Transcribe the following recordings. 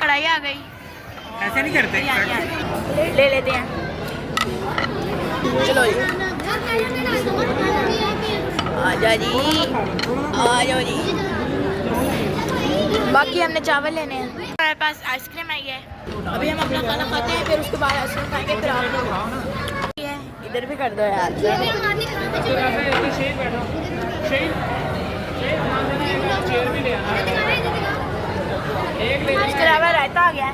कढ़ाई आ गई। ऐसे नहीं करते, ले लेते हैं। चलो जी, आ जाओ जी, आ जाओ जी। बाकी हमने चावल लेने हैं। हमारे पास आइसक्रीम आई है। अभी हम अपना खाना खाते हैं, फिर उसके बाद आइसक्रीम खाएंगे, फिर आप इधर भी कर दो यार। इसके अलावा रायता आ गया है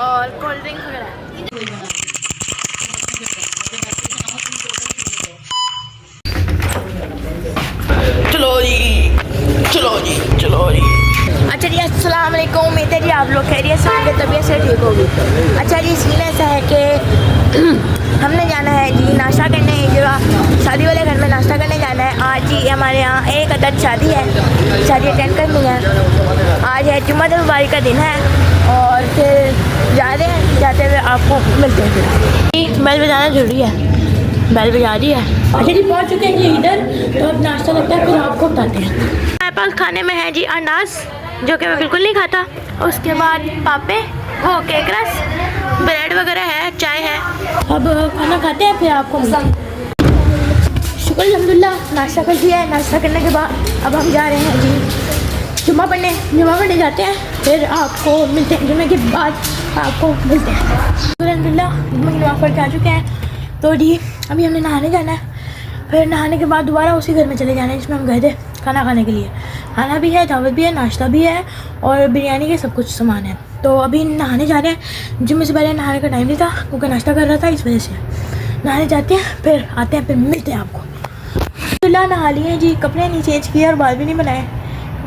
और कोल्ड ड्रिंक वगैरह। चलो जी, चलो जी, चलो जी। अच्छा जी, अस्सलाम वालेकुम। उम्मीद है जी आप लोग खैरियत से होंगे, तबीयत से ठीक होगी। अच्छा जी, सीन ऐसा है कि हमने जाना है जी नाश्ता करने, जो शादी वाले घर में नाश्ता करने जाना है। आज जी हमारे यहाँ एक अदद शादी है, शादी अटेंड करनी है। आज है जुम्मतुल मुबारक का दिन है और फिर जा रहे हैं। जाते हुए आपको मिलते हैं। बेल बजाना जरूरी है, बेल बजा दी है। अच्छा जी, पहुँच चुके हैं जी इधर, तो अब नाश्ता लगता है, फिर आपको बताते हैं। हमारे पास खाने में है जी अनाज, जो कि मैं बिल्कुल नहीं खाता। उसके बाद पापे, वो केक रस, ब्रेड वगैरह है, चाय है। अब खाना खाते हैं, फिर आपको शुक्र अल्हम्दुलिल्लाह नाश्ता कर दिया है। नाश्ता करने के बाद अब हम जा रहे हैं जी जुम्मा पढ़ने जाते हैं, फिर आपको मिलते हैं। जुम्मे के बाद आपको मिलते हैं। शुक्र अल्हम्दुलिल्लाह नमाज़ पढ़ के आ चुके हैं। तो जी अभी हमने नहाने जाना है, फिर नहाने के बाद दोबारा उसी घर में चले जाना है जिसमें हम गए थे खाना खाने के लिए। खाना भी है, दावत भी है, नाश्ता भी है और बिरयानी के सब कुछ सामान है। तो अभी नहाने जा रहे हैं। जुम्मे से पहले नहाने का टाइम नहीं था क्योंकि नाश्ता कर रहा था, इस वजह से नहाने जाते हैं, फिर आते हैं, फिर मिलते हैं आपको। अल्हम्दुलिल्लाह नहा लिए जी, कपड़े नहीं चेंज किए और बाल भी नहीं बनाए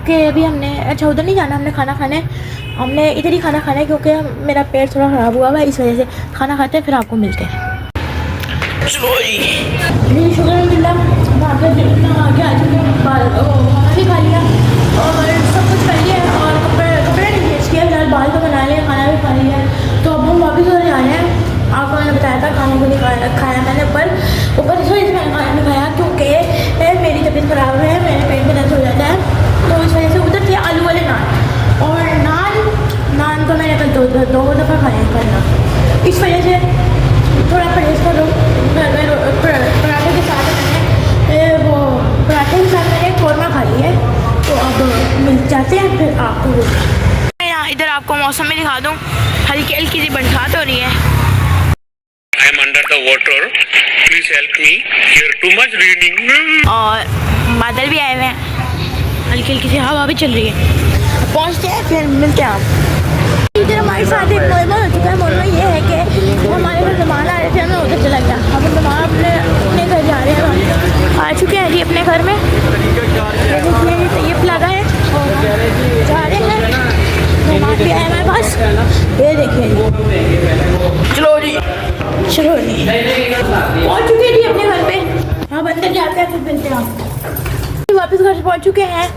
क्योंकि अभी हमने अच्छा उधर नहीं जाना, हमने खाना खाने, हमने इधर ही खाना खाना है क्योंकि मेरा पेट थोड़ा ख़राब हुआ है, इस वजह से खाना खाते हैं, फिर आपको मिलते हैं। शुक्र अल्हम्दुलिल्लाह वहाँ पर आगे आ चुके हैं, खाना भी खा लिया और सब कुछ कर लिया और कपड़े नहीं चेंज किया, फिलहाल बाल तो बना लिया, खाना भी खा लिया। तो अब हम वापस उधर जा रहे हैं। आपको मैंने बताया था खाने को नहीं खाया मैंने ऊपर इस वजह से मैंने खाना नहीं खाया क्योंकि मेरी तबीयत ख़राब है, मेरे पेट में दर्द हो जाता है, तो इस वजह से उधर थे आलू वाले नान, और नान तो मैंने कल दो दफ़ा खाए हैं करना, इस वजह से थोड़ा परहेज़ करो। पराठे के साथ मैंने कौरमा खा लिया है। तो अब मिल जाते हैं, फिर आपको यहाँ इधर आपको मौसम में दिखा दूँ, हल्की हल्की सी बरसात हो रही है। I am under the water. Please help me. Here too much raining. और बादल भी आए हुए हैं, हल्की हल्की सी हवा भी चल रही है। पहुँचते हैं, फिर मिलते हैं आप। इधर हमारे साथ एक मोहमा हो चुका है। मोहमा ये है कि हमारे घर मेहमान आ रहे थे, हमें उधर चला गया। हम मेहमान अपने घर जा रहे हैं, आ चुके हैं जी अपने घर में। ये लगा है और जा रहे हैं, मेहमान भी आए हमारे पास, ये देखिए। चलो जी, चलो जी, पहुँच चुके हैं जी अपने घर पे। हम अंदर जाते हैं, फिर मिलते हैं आपको। वापस घर पहुँच चुके हैं।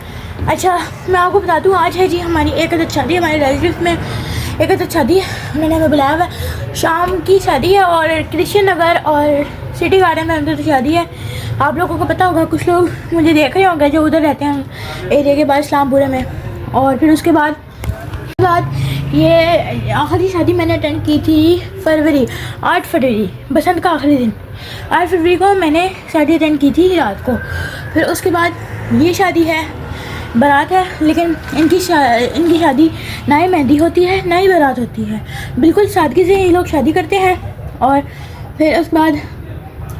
अच्छा मैं आपको बता दूँ, आज है जी हमारी एक अदद शादी, हमारे रिलेटिव में एक अदद शादी है, उन्होंने हमें बुलाया हुआ है। शाम की शादी है और कृष्ण नगर और सिटी गार्डन में अंदर शादी है। आप लोगों को पता होगा, कुछ लोग मुझे देख रहे होंगे जो उधर रहते हैं एरिया के बाद इस्लामपुरे में। और फिर उसके बाद ये आखिरी शादी मैंने अटेंड की थी 8 फरवरी, बसंत का आखिरी दिन 8 फरवरी को मैंने शादी अटेंड की थी रात को। फिर उसके बाद ये शादी है, बारात है, लेकिन इनकी शादी ना ही मेहंदी होती है ना ही बारात होती है, बिल्कुल सादगी से ये लोग शादी करते हैं। और फिर उसके बाद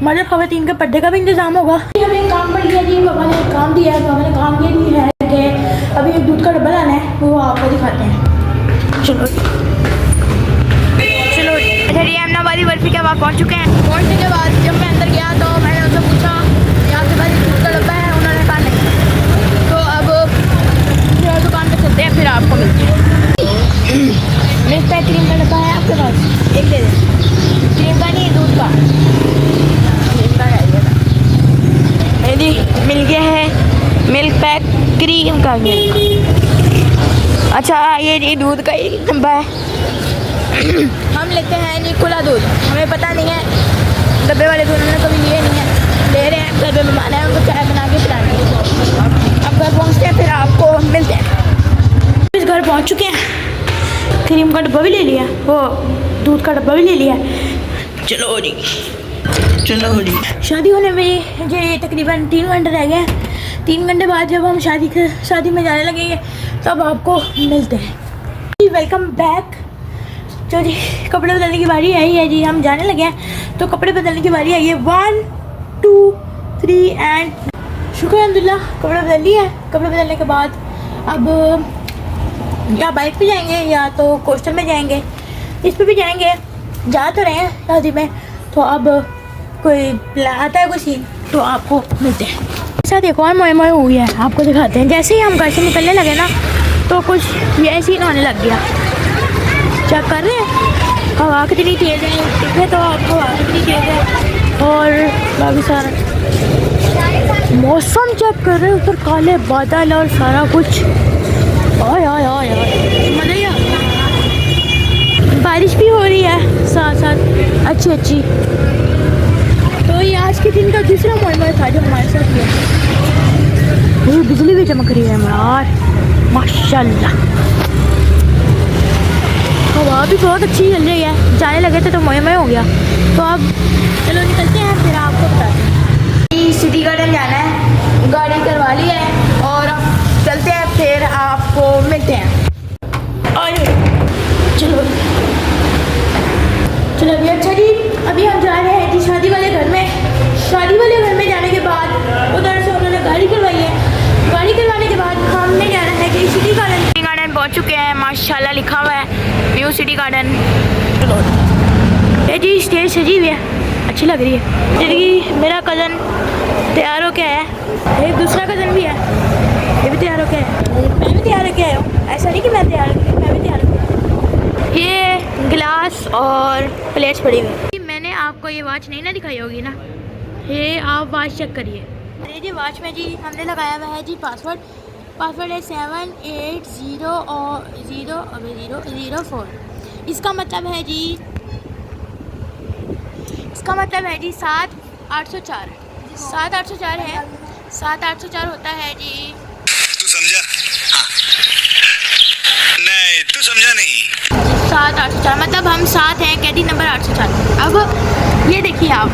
मर्द ख़वातीन के पर्दे का भी इंतज़ाम होगा। हमें काम पड़ गया जी, पापा ने काम दिया है, पापा ने काम ये दिया है कि अभी एक दूध का डब्बा लाना है, वो आपको दिखाते हैं। चलो चलो। अच्छा ये अमनाबादी बर्फ़ी के बाद पहुँच चुके हैं। पहुँचने के बाद जब मैं अंदर गया तो मैंने उनसे पूछा यहाँ के पास दूध का डब्बा है, उन्होंने कहा नहीं। तो अब दुकान पर चलते हैं, फिर आपको मिलते हैं। मिल्क पैक क्रीम का डब्बा है आपके पास? एक दे दें। क्रीम का नहीं, दूध का, क्रीम का है जी, मिल गया है मिल्क पैक क्रीम का मिल्क। अच्छा ये दूध का ही डब्बा है। हम लेते हैं जी खुला दूध, हमें पता नहीं है, डब्बे वाले दूध हमने कभी लिए नहीं है, ले रहे हैं। घर पे मेहमान है, उनको चाय बना के पिलानी है। अब घर पहुँचते हैं, फिर आपको मिलते हैं। इस घर पहुँच चुके हैं, क्रीम का डब्बा भी ले लिया, वो दूध का डब्बा भी ले लिया। चलो जी, चलो जी। शादी होने में मुझे तकरीबन 3 घंटे रह गए। 3 घंटे बाद जब हम शादी में जाने लगेंगे तब आपको मिलते हैं। Welcome back. जो जी कपड़े बदलने की बारी आई है जी, हम जाने लगे हैं तो कपड़े बदलने की बारी आई है। 1 2 3 एंड शुक्र अल्हम्दुलिल्लाह कपड़े बदल लिए हैं। कपड़े बदलने के बाद अब या बाइक पे जाएंगे या तो कोस्टर में जाएंगे, इस पे भी जाएंगे। जा तो रहे हैं शादी में, तो अब कोई आता है कोई सीन तो आपको मिलते हैं। साथ एक और मोए मोए हुई है, आपको दिखाते हैं। जैसे ही हम घर से निकलने लगे ना तो कुछ ये सीन होने लग गया। चेक कर रहे हैं हवा कितनी तेज़ है, देखे तो आपको हवा कितनी तेज़ है। और बाकी सारा मौसम चेक कर रहे हैं, ऊपर काले बादल और सारा कुछ। आय आय आय आय, मज़ा ही आ गया। बारिश भी हो रही है साथ साथ अच्छी अच्छी। तो ये आज के दिन का दूसरा मोमेंट था जो हमारे साथ हुआ। ये बिजली भी चमक रही है यार, माशाल्लाह। हवा भी बहुत अच्छी चल रही है। जाने लगे थे तो मोए मोए हो गया। तो अब चलो निकलते हैं, फिर आपको बताते हैं। सिटी गार्डन जाना है, गाड़ी करवा ली है और अब चलते हैं, फिर आपको मिलते हैं। और चलो चलो अभी। अच्छा जी, अभी हम जा रहे हैं जी शादी वाले घर में। शादी वाले घर में जाने के बाद उधर से उन्होंने गाड़ी करवाई है। गाड़ी करवाने के बाद हमने जाना है कि सिटी गार्डन। सिटी गार्डन पहुंच चुके हैं, माशाल्लाह लिखा हुआ है व्यू सिटी गार्डन। ये जी स्टेज सजी हुई है, अच्छी लग रही है। जी मेरा कज़न तैयार हो के आया है, एक दूसरा कज़न भी है, ये भी तैयार हो के आया। मैं भी तैयार हो के आया हूँ, ऐसा नहीं कि मैं तैयार हो, मैं भी तैयार हो। ये गिलास और प्लेट्स पड़ी हुई। मैंने आपको ये वॉच नहीं ना दिखाई होगी ना, ये आप वॉच चेक करिए। ये जी वॉच में जी हमने लगाया हुआ है जी पासवर्ड। पासवर्ड है 780 और 004। इसका मतलब है जी 7804। 7804 है, 7804 होता है जी। तू समझा? हाँ। नहीं तू समझा नहीं। 7804 मतलब हम 7 हैं, कैदी नंबर 804। अब ये देखिए आप,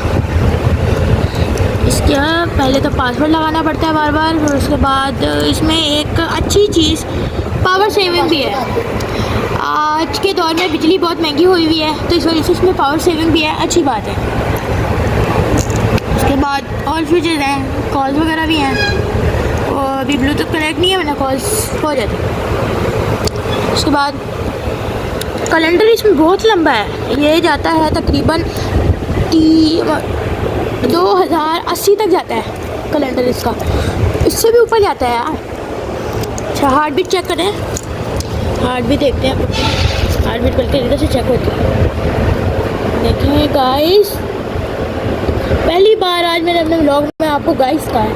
इसका पहले तो पासवर्ड लगाना पड़ता है बार बार, फिर उसके बाद इसमें एक अच्छी चीज़ पावर सेविंग भी है। आज के दौर में बिजली बहुत महंगी हुई हुई है, तो इस वजह से इसमें पावर सेविंग भी है, अच्छी बात है। उसके बाद और फीचर्स हैं, कॉल्स वगैरह भी हैं। और अभी ब्लूटूथ कनेक्ट नहीं है, मैंने कॉल्स हो जाती। उसके बाद कैलेंडर इसमें बहुत लंबा है, ये जाता है तकरीबन 2080 तक जाता है कैलेंडर इसका, इससे भी ऊपर जाता है यार। अच्छा हार्ट बीट चेक करें, हार्ट बीट देखते हैं। हार्ट बीट करके इधर से चेक होती है। देखिए गाइस, पहली बार आज मैंने अपने व्लॉग में आपको गाइस कहा है।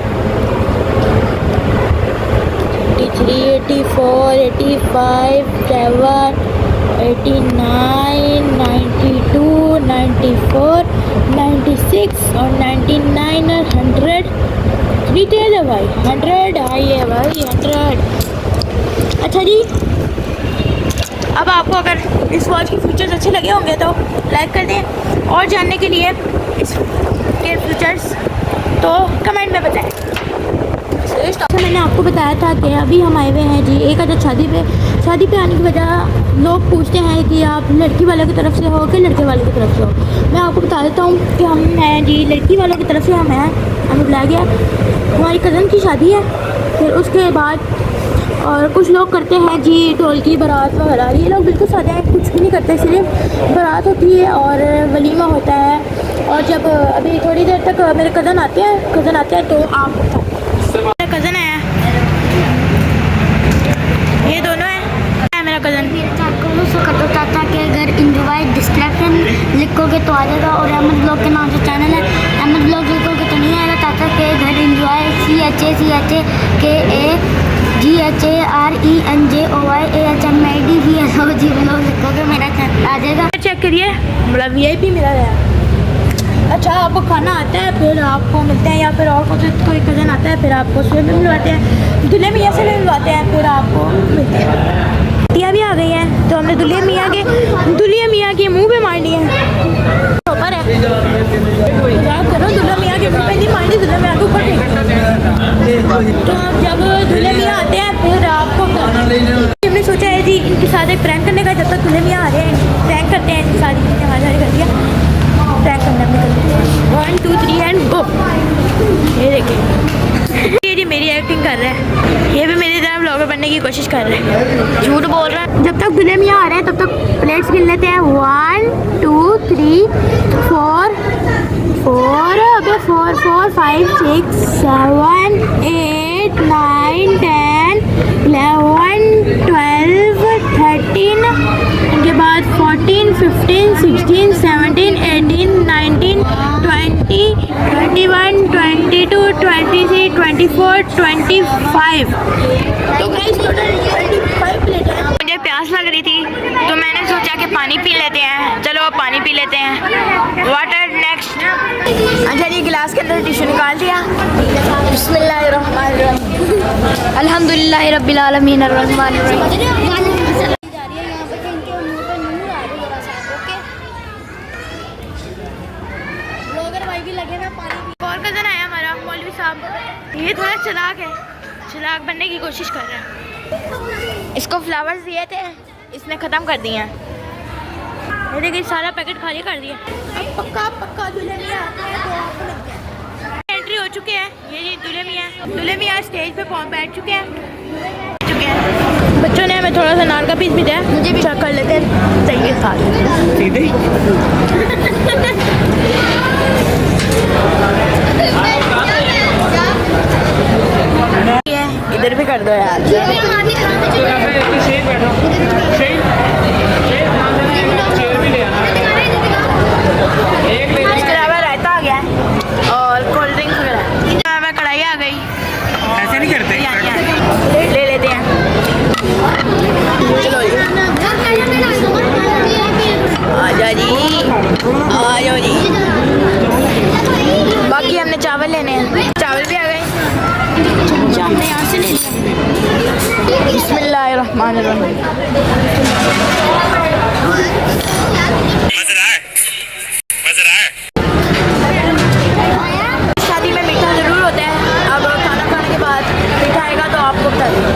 83, 84, 85, 7, 89, 92, 94, 96 और 99 और 100। कितनी तेज है भाई, 100 हाई है भाई, 100। अच्छा जी, अब आपको अगर इस वॉच के फीचर्स अच्छे लगे होंगे तो लाइक कर दें, और जानने के लिए इसके फीचर्स तो कमेंट में बताएं। तो मैंने आपको बताया था कि अभी हम आए हुए हैं जी एक आधा शादी पे आने की वजह लोग पूछते हैं कि आप लड़की वाले की तरफ से हो कि लड़के वाले की तरफ से हो। मैं आपको बता देता हूँ कि हम हैं जी लड़की वालों की तरफ से। हमें बुलाया गया, हमारी कज़न की शादी है। फिर उसके बाद और कुछ लोग करते हैं जी ढोल की बारात वगैरह, ये लोग बिल्कुल सादे हैं, कुछ भी नहीं करते, सिर्फ बारात होती है और वलीमा होता है। और जब अभी थोड़ी देर तक मेरे कज़न आते हैं तो आप मेरा कज़न है, ये दोनों है मेरा कज़न। चाचा के अगर इंजॉय डिस्ट्रैक्शन लिखोगे तो आ जाएगा, और अहमद ब्लॉग के नाम से चैनल है, अहमद ब्लॉग लिखोगे तो नहीं आएगा। चाचा के घर इंजॉय CHAKEGHARENJOYAHMADVLOG लिखोगे मेरा चैनल आ जाएगा। चेक करिए, बड़ा VIP मिला है। अच्छा आपको खाना आता है, फिर आपको मिलते हैं, या फिर और कोई कज़न आता है, फिर आपको उसमें भी मिलवाते हैं, दूल्हे मियाँ से भी मिलवाते हैं, फिर आपको मिलते हैं। आंटियाँ भी आ गई हैं, तो हमने दुल्हे मियाँ के मुंह पे मार दिए ऊपर है। मजाक करो, दुल्हा मियाँ के मुंह पे नहीं मारनी, दुल्हा मियाँ के ऊपर फेंकना। तो हम जब दुल्हे मियाँ आते हैं फिर आपको हमने सोचा है जी इनके साथ एक प्रैंक करने का। जब तक दुल्हे मियाँ आ रहे हैं प्रैंक करते हैं, इनकी सारी चीज़ें हाजिर कर दिया, प्रैंक करना निकल 1 2 3 एंड गो। ये देखिए ये जी मेरी एक्टिंग कर रहा है, ये भी मेरी तरह ब्लॉगर बनने की कोशिश कर रहा है, झूठ बोल रहा है। जब तक दुल्हे मियाँ आ रहे हैं तब तक प्लेट्स गिन लेते हैं। 1 2 3 4 4 अबे 4 4 5 6 7 8 9 10 11 12 13 इनके बाद 14 15 16 17 18 19 20 21 22 23 24 25। तो गाइस टोटल 25 प्लेट है। मुझे प्यास लग रही थी तो मैंने सोचा कि पानी पी लेते हैं। चलो अब पानी पी लेते हैं। Water next. अच्छा जी गिलास के अंदर टिश्यू निकाल दिया। बिस्मिल्लाहिर्रहमानिर्रहीम अल्हम्दुलिल्लाहि रब्बिल आलमीन अर्रहमानिर रहीम। और कज़न आया हमारा मौलवी साहब, ये थोड़ा चालाक है, चालाक बनने की कोशिश कर रहा है। इसको फ्लावर्स दिए थे, इसने ख़त्म कर दिए हैं। ये देखिए सारा पैकेट खाली कर दिया। अब पक्का दुल्हे मियाँ एंट्री हो चुके हैं। ये जी दुल्हे मियाँ स्टेज पे बैठ चुके हैं। बच्चों ने हमें थोड़ा सा नान का पीस भी दिया, मुझे भी चेक कर लेते हैं चाहिए साथ सीधे। इधर भी कर दो यार। इसके अलावा रायता आ गया है और कोल्ड ड्रिंक वगैरह। कढ़ाई आ गई। ऐसे नहीं करते। ले लेते हैं। चलो आजा जी, आ जाओ जी। बाकी हमने चावल लेने हैं, चावल भी आ गए। चमचा हमने यहाँ से ले लिया। बिस्मिल्लाहिर्रहमानिर्रहीम। शादी में मीठा ज़रूर होता है। अब खाना खाने के बाद मीठा आएगा तो आपको बता देंगे।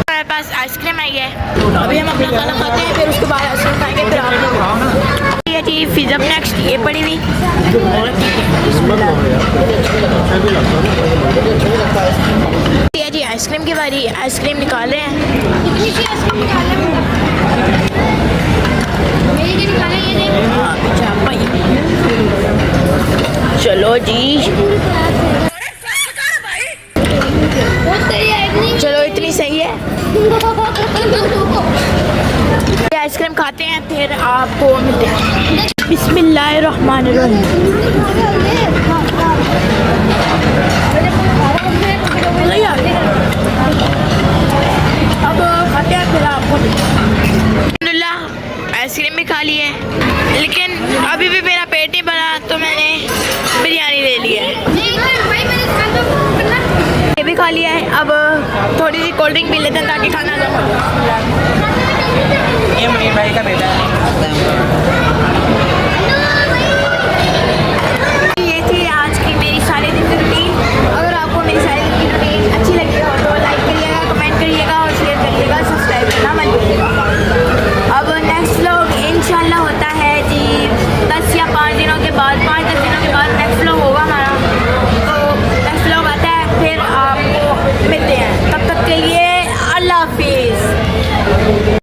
हमारे पास आइसक्रीम आई है, अभी हम अपना खाना खाते हैं फिर उसके बाद आइसक्रीम खाएंगे फिर आप। ये जी फिज़ अप नेक्स्ट ये पड़ी हुई। ये जी आइसक्रीम की बारी, आइसक्रीम निकाल रहे हैं। चलो जी चलो इतनी सही है। आइसक्रीम खाते हैं फिर आपको मिलते हैं। बिस्मिल्लाहिर्रहमानिर्रहीम। अब खाते हैं फिर आपको। अल्हम्दुलिल्लाह आइसक्रीम भी खा ली है, लेकिन अभी भी मेरा पेट नहीं भरा तो मैंने बिरयानी ले ली है। ये भी खा लिया है। अब थोड़ी सी कोल्ड ड्रिंक पी लेते हैं ताकि खाना ना हो। ये मुनीर भाई का बेटा है। ये थी आज की मेरी सारे दिन की रूटीन। अगर आपको मेरी सारी दिन की रूटीन अच्छी लगी हो तो लाइक करिएगा, कमेंट करिएगा और शेयर करिएगा, सब्सक्राइब करना मत भूलिएगा। अब नेक्स्ट व्लॉग इंशाल्लाह होता है जी 10 या 5 दिनों के बाद, 5-10 दिनों के बाद नेक्स्ट व्लॉग होगा हमारा। तो नेक्स्ट व्लॉग आता है फिर आपको मिलते हैं। तब तक के लिए अल्लाह हाफिज़।